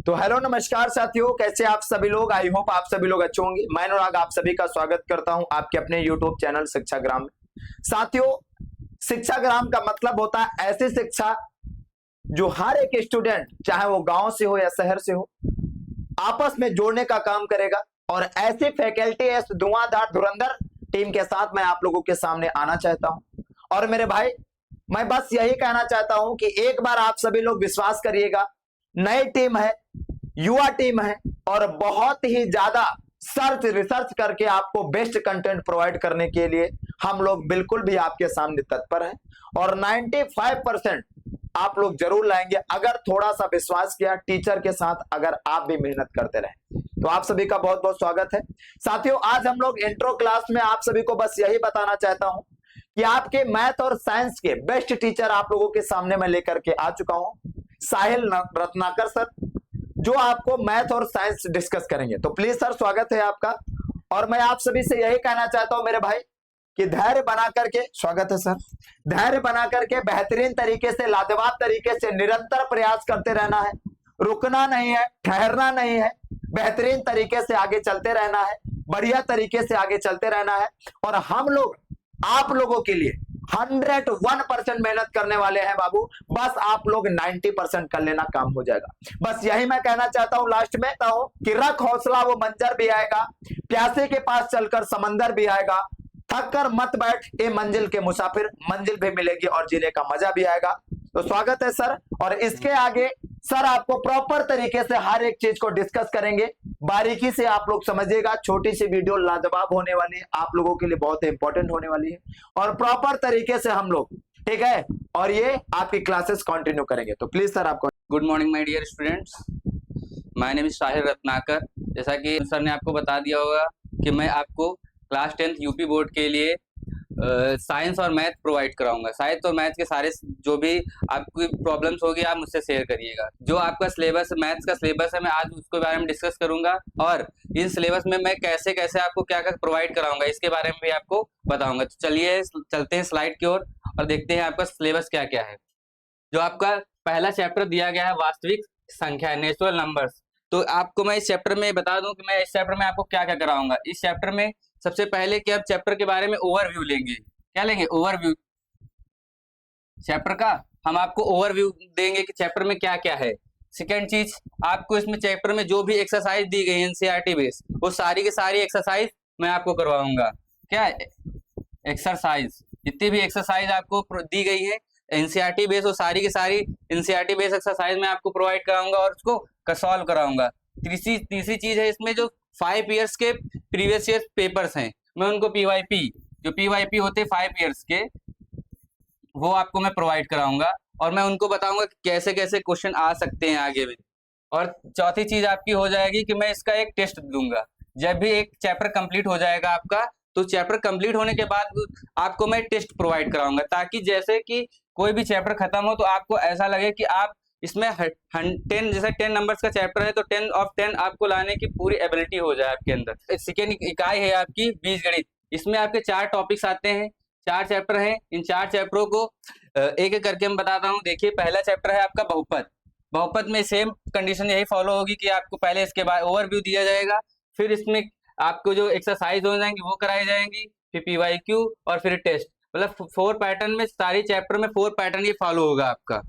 तो हेलो नमस्कार साथियों, कैसे आप सभी लोग। आई होप आप सभी लोग अच्छे होंगे। मैं अनुराग आप सभी का स्वागत करता हूं आपके अपने यूट्यूब चैनल शिक्षाग्राम में। साथियों, शिक्षाग्राम का मतलब होता है ऐसी शिक्षा जो हर एक स्टूडेंट, चाहे वो गांव से हो या शहर से हो, आपस में जोड़ने का काम करेगा। और ऐसी फैकल्टी, इस धुआंधार धुरंधर टीम के साथ मैं आप लोगों के सामने आना चाहता हूं। और मेरे भाई, मैं बस यही कहना चाहता हूं कि एक बार आप सभी लोग विश्वास करिएगा, नई टीम है, युवा टीम है, और बहुत ही ज्यादा सर्च रिसर्च करके आपको बेस्ट कंटेंट प्रोवाइड करने के लिए हम लोग बिल्कुल भी आपके सामने तत्पर हैं। और 95% आप लोग जरूर लाएंगे अगर थोड़ा सा विश्वास किया टीचर के साथ, अगर आप भी मेहनत करते रहे। तो आप सभी का बहुत बहुत स्वागत है साथियों। आज हम लोग इंट्रो क्लास में आप सभी को बस यही बताना चाहता हूं कि आपके मैथ और साइंस के बेस्ट टीचर आप लोगों के सामने मैं लेकर के आ चुका हूं, साहिल रत्नाकर सर, जो आपको मैथ और साइंस डिस्कस करेंगे। तो प्लीज सर, स्वागत है आपका। और मैं आप सभी से यही कहना चाहता हूं मेरे भाई कि धैर्य बना करके, स्वागत है सर, धैर्य बना करके बेहतरीन तरीके से, लाजवाब तरीके से निरंतर प्रयास करते रहना है, रुकना नहीं है, ठहरना नहीं है, बेहतरीन तरीके से आगे चलते रहना है, बढ़िया तरीके से आगे चलते रहना है। और हम लोग आप लोगों के लिए 101% मेहनत करने वाले हैं बाबू। बस आप लोग 90% कर लेना, काम हो जाएगा। बस यही मैं कहना चाहता हूं लास्ट में कि रख हौसला, वो मंजर भी आएगा, प्यासे के पास चलकर समंदर भी आएगा, थक कर मत बैठ ए मंजिल के मुसाफिर, मंजिल भी मिलेगी और जीने का मजा भी आएगा। तो स्वागत है सर। और इसके आगे सर आपको प्रॉपर तरीके से हर एक चीज को डिस्कस करेंगे, बारीकी से आप लोग समझिएगा। छोटी सी वीडियो लाजवाब होने वाली है, आप लोगों के लिए बहुत इंपॉर्टेंट होने वाली है, और प्रॉपर तरीके से हम लोग, ठीक है, और ये आपकी क्लासेस कंटिन्यू करेंगे। तो प्लीज सर आपको। Good morning my dear students, my name is Sahil Ratnakar. जैसा कि सर ने आपको बता दिया होगा कि मैं आपको क्लास 10th यूपी बोर्ड के लिए साइंस और मैथ प्रोवाइड कराऊंगा। साइंस और मैथ के सारे जो भी आपकी प्रॉब्लम्स होगी आप मुझसे शेयर करिएगा। जो आपका सिलेबस, मैथ्स का सिलेबस है, मैं आज उसके बारे में डिस्कस करूंगा, और इन सिलेबस में मैं कैसे कैसे आपको क्या क्या प्रोवाइड कराऊंगा इसके बारे में भी आपको बताऊंगा। तो चलिए चलते हैं स्लाइड की ओर और देखते हैं आपका सिलेबस क्या क्या है। जो आपका पहला चैप्टर दिया गया है वास्तविक संख्या, नेचुरल नंबर्स। तो आपको मैं इस चैप्टर में बता दूं कि मैं इस चैप्टर में आपको क्या क्या कराऊंगा। इस चैप्टर में सबसे पहले कि आप चैप्टर के बारे में ओवरव्यू लेंगे। क्या लेंगे? ओवरव्यू। चैप्टर का हम आपको ओवरव्यू देंगे कि चैप्टर में क्या क्या है। सेकेंड चीज, आपको इसमें चैप्टर में जो भी एक्सरसाइज दी गई है एनसीईआरटी बेस, वो सारी की सारी एक्सरसाइज मैं आपको करवाऊंगा। क्या एक्सरसाइज, जितनी भी एक्सरसाइज आपको दी गई है एनसीईआरटी बेस, वो सारी की सारी एनसीईआरटी बेस एक्सरसाइज मैं आपको प्रोवाइड कराऊंगा और उसको सॉल्व कराऊंगा। तीसरी चीज है इसमें जो 5 ईयर्स के प्रीवियस ईयर पेपर्स हैं, मैं उनको पीवाईपी होते 5 ईयर्स के, वो आपको मैं प्रोवाइड कराऊंगा और मैं उनको बताऊंगा कि कैसे कैसे क्वेश्चन आ सकते हैं आगे भी। और चौथी चीज आपकी हो जाएगी कि मैं इसका एक टेस्ट दूंगा। जब भी एक चैप्टर कंप्लीट हो जाएगा आपका, तो चैप्टर कंप्लीट होने के बाद आपको मैं टेस्ट प्रोवाइड कराऊंगा, ताकि जैसे कि कोई भी चैप्टर खत्म हो तो आपको ऐसा लगे कि आप इसमें 10, जैसे 10 नंबर्स का चैप्टर है तो 10 ऑफ 10 आपको लाने की पूरी एबिलिटी हो जाए आपके अंदर। सेकेंड इकाई है आपकी बीजगणित। इसमें आपके 4 टॉपिक्स आते हैं, 4 चैप्टर हैं। इन 4 चैप्टरों को एक एक करके मैं बताता हूँ। देखिए, पहला चैप्टर है आपका बहुपद। बहुपद में सेम कंडीशन यही फॉलो होगी कि आपको पहले इसके बाद ओवरव्यू दिया जाएगा, फिर इसमें आपको जो एक्सरसाइज हो जाएंगी वो कराई जाएंगी, फिर पीवाईक्यू और फिर टेस्ट। मतलब 4 पैटर्न में, सारी चैप्टर में 4 पैटर्न ये फॉलो होगा आपका।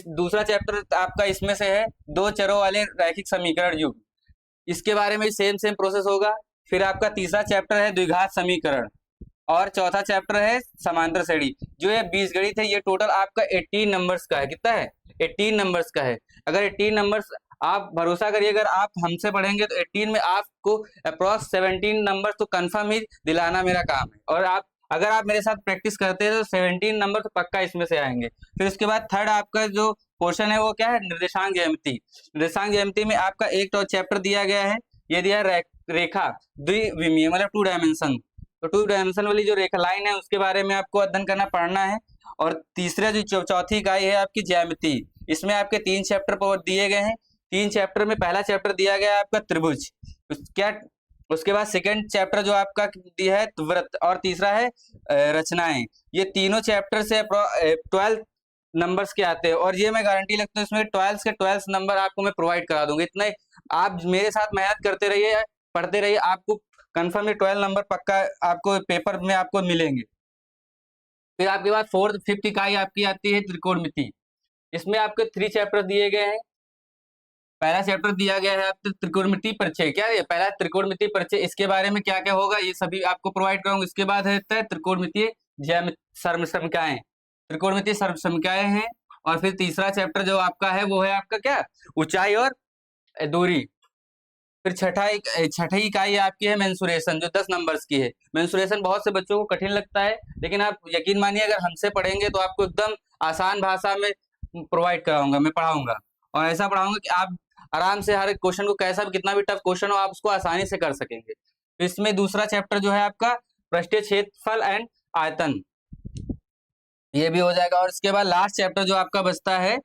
दूसरा चैप्टर आपका इसमें से है 2 चरों वाले रैखिक समीकरण युग्म। इसके बारे में सेम प्रोसेस होगा। फिर आपका तीसरा चैप्टर है द्विघात समीकरण, और चौथा चैप्टर है समांतर श्रेणी। जो ये बीजगणित है, ये टोटल आपका 18 नंबर्स का है। कितना है? 18 नंबर्स का है। अगर 18 नंबर्स, आप भरोसा करिए, अगर आप हमसे पढ़ेंगे तो 18 में आपको अप्रॉक्स 17 नंबर तो कंफर्म ही दिलाना मेरा काम है। और अगर आप मेरे साथ प्रैक्टिस करते हैं तो 17 नंबर तो पक्का इसमें से आएंगे। फिर उसके बाद थर्ड आपका जो पोर्शन है वो क्या है? निर्देशांक ज्यामिति। निर्देशांक ज्यामिति में आपका एक चैप्टर दिया गया है, ये दिया रेखा द्विविमीय, मतलब 2 डायमेंशन। तो 2 डायमेंशन वाली जो रेखा लाइन है उसके बारे में आपको अध्ययन करना पढ़ना है। और तीसरा जो चौथी इकाई है आपकी ज्यामिति, इसमें आपके 3 चैप्टर दिए गए हैं। 3 चैप्टर में पहला चैप्टर दिया गया है आपका त्रिभुज। उसके बाद सेकंड चैप्टर जो आपका दिया है वृत्त, और तीसरा है रचनाएं। ये तीनों चैप्टर से 12 नंबर्स के आते हैं, और ये मैं गारंटी लगता हूँ इसमें 12 के 12 नंबर आपको मैं प्रोवाइड करा दूंगा। इतने आप मेरे साथ मेहनत करते रहिए, पढ़ते रहिए, आपको कंफर्म ये 12 नंबर पक्का आपको पेपर में आपको मिलेंगे। फिर आपके बाद 4th 5th इकाई आपकी आती है त्रिकोणमिति। इसमें आपके 3 चैप्टर दिए गए हैं। पहला चैप्टर दिया गया है आपको त्रिकोणमिति परिचय। क्या है पहला? त्रिकोणमिति परिचय। इसके बारे में क्या क्या होगा ये सभी आपको प्रोवाइड कराऊंगा। इसके बाद है त्रिकोणमितीय सर्वसमिकाएं, त्रिकोणमितीय सर्वसमिकाएं हैं। और फिर तीसरा चैप्टर जो आपका है वो है आपका क्या? ऊंचाई और दूरी। फिर छठी इकाई आपकी है मेंसुरेशन, जो 10 नंबर्स की है। मेंसुरेशन बहुत से बच्चों को कठिन लगता है, लेकिन आप यकीन मानिए अगर हमसे पढ़ेंगे तो आपको एकदम आसान भाषा में प्रोवाइड कराऊंगा, मैं पढ़ाऊंगा। और ऐसा पढ़ाऊंगा कि आप आराम से हर एक क्वेश्चन को, कैसा भी कितना भी टफ क्वेश्चन हो, आप उसको आसानी से कर सकेंगे। इसमें दूसरा चैप्टर जो है आपका पृष्ठीय क्षेत्रफल एंड आयतन, ये भी हो जाएगा। और इसके बाद लास्ट चैप्टर जो आपका बचता है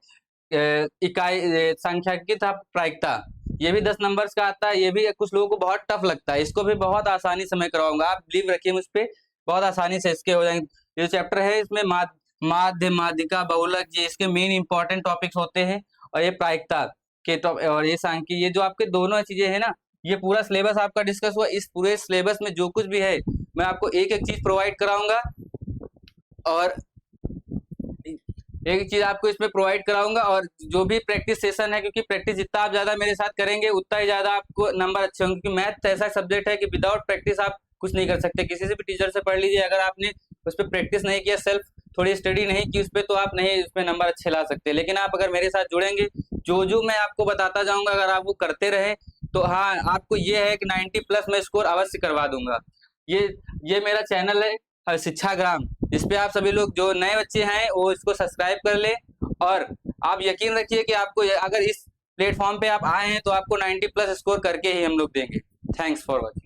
इकाई सांख्यिकी प्रायिकता, ये भी 10 नंबर्स का आता है। ये भी कुछ लोगों को बहुत टफ लगता है, इसको भी बहुत आसानी से मैं करवाऊंगा, आप बिलीव रखिए मुझ पे, बहुत आसानी से इसके हो जाएंगे। ये चैप्टर है इसमें माध्य, माध्यिका, बहुलक, ये इसके मेन इंपॉर्टेंट टॉपिक्स होते हैं। और ये प्रायिकता के और ये सांख्यिकी, ये जो आपके दोनों चीजें हैं ना, ये पूरा सिलेबस आपका डिस्कस हुआ। इस पूरे सिलेबस में जो कुछ भी है मैं आपको एक एक चीज प्रोवाइड कराऊंगा, और एक चीज आपको इसमें प्रोवाइड कराऊंगा। और जो भी प्रैक्टिस सेशन है, क्योंकि प्रैक्टिस जितना आप ज्यादा मेरे साथ करेंगे उतना ही ज्यादा आपको नंबर अच्छे होंगे, क्योंकि मैथ ऐसा सब्जेक्ट है कि विदाउट प्रैक्टिस आप कुछ नहीं कर सकते। किसी से भी टीचर से पढ़ लीजिए, अगर आपने उस पर प्रैक्टिस नहीं किया, सेल्फ थोड़ी स्टडी नहीं की उस पर, तो आप नहीं उसमें नंबर अच्छे ला सकते। लेकिन आप अगर मेरे साथ जुड़ेंगे, जो मैं आपको बताता जाऊंगा अगर आप वो करते रहे, तो हाँ आपको ये है कि 90+ मैं स्कोर अवश्य करवा दूंगा। ये मेरा चैनल है शिक्षाग्राम, इस पे आप सभी लोग जो नए बच्चे हैं वो इसको सब्सक्राइब कर ले। और आप यकीन रखिए कि आपको अगर इस प्लेटफॉर्म पे आप आए हैं तो आपको 90+ स्कोर करके ही हम लोग देंगे। Thanks for watching.